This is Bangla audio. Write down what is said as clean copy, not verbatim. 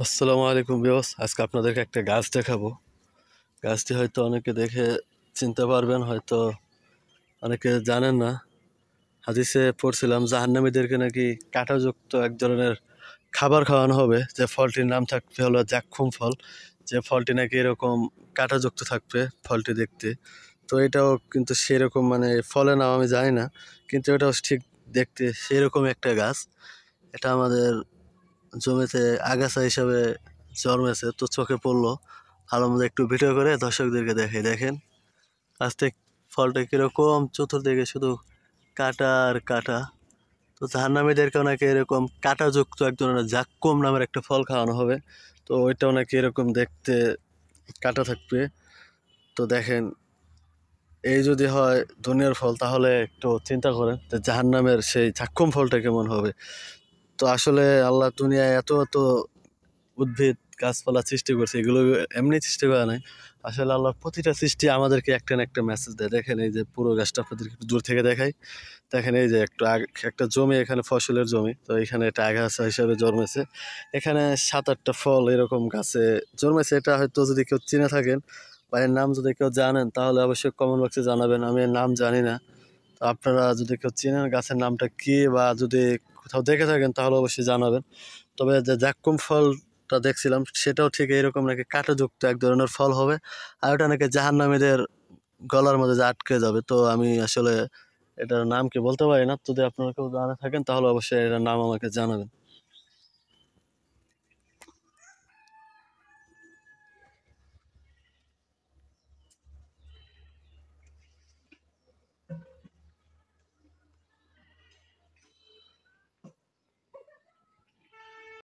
আসসালামু আলাইকুম ভিউয়ার্স, আজকে আপনাদেরকে একটা গাছ দেখাবো। গাছটি হয়তো অনেকে দেখে চিনতে পারবেন, হয়তো অনেকে জানেন না। হাদিসে পড়ছিলাম জাহান্নামীদেরকে নাকি কাঁটাযুক্ত এক ধরনের খাবার খাওয়ানো হবে, যে ফলটির নাম থাকবে হলো জাক্কুম ফল। যে ফলটি নাকি এরকম কাঁটাযুক্ত থাকবে ফলটি দেখতে। তো এটাও কিন্তু সেরকম, মানে ফলের নাম আমি জানি না, কিন্তু এটাও ঠিক দেখতে সেরকম একটা গাছ। এটা আমাদের জমিতে আগাছা হিসাবে জন্মেছে, তো চোখে পড়লো। ভালো মতো একটু ভিডিও করে দর্শকদেরকে দেখে দেখেন গাছটা, ফলটা কিরকম, চতুর্দিকে শুধু কাটা আর কাটা। তো জাহান্নামীদেরকেও নাকি এরকম কাঁটাযুক্ত এক ধরনের জাক্কুম নামের একটা ফল খাওয়ানো হবে। তো ওইটাও নাকি এরকম দেখতে কাটা থাকবে। তো দেখেন, এই যদি হয় দুনিয়ার ফল, তাহলে একটু চিন্তা করেন যে জাহান্নামের সেই জাক্কুম ফলটা কেমন হবে। তো আসলে আল্লাহ দুনিয়ায় এত এত উদ্ভিদ গাছপালা সৃষ্টি করছে, এগুলো এমনি সৃষ্টি করা নাই। আসলে আল্লাহর প্রতিটা সৃষ্টি আমাদেরকে একটা না একটা মেসেজ দেয়। দেখেন এই যে পুরো গাছটা আপনাদেরকে একটু দূর থেকে দেখাই। দেখেন এই যে একটা জমি, এখানে ফসলের জমি, তো এখানে এটা আগাছা হিসাবে জন্মেছে। এখানে 7-8টা ফল এরকম গাছে জন্মেছে। এটা হয়তো যদি কেউ চিনে থাকেন বা এর নাম যদি কেউ জানেন, তাহলে অবশ্যই কমেন্ট বক্সে জানাবেন। আমি এর নাম জানি না। তো আপনারা যদি কেউ চিনেন গাছের নামটা কি, বা যদি কোথাও দেখে থাকেন, তাহলে অবশ্যই জানাবেন। তবে যে জাক্কুম ফলটা দেখছিলাম, সেটাও ঠিক এইরকম নাকি কাঁটাযুক্ত এক ধরনের ফল হবে। আর ওটা নাকি জাহান্নামীদের গলার মধ্যে যে আটকে যাবে। তো আমি আসলে এটার নাম কি বলতে পারি না। যদি আপনারা কেউ জানা থাকেন, তাহলে অবশ্যই এটার নাম আমাকে জানাবেন।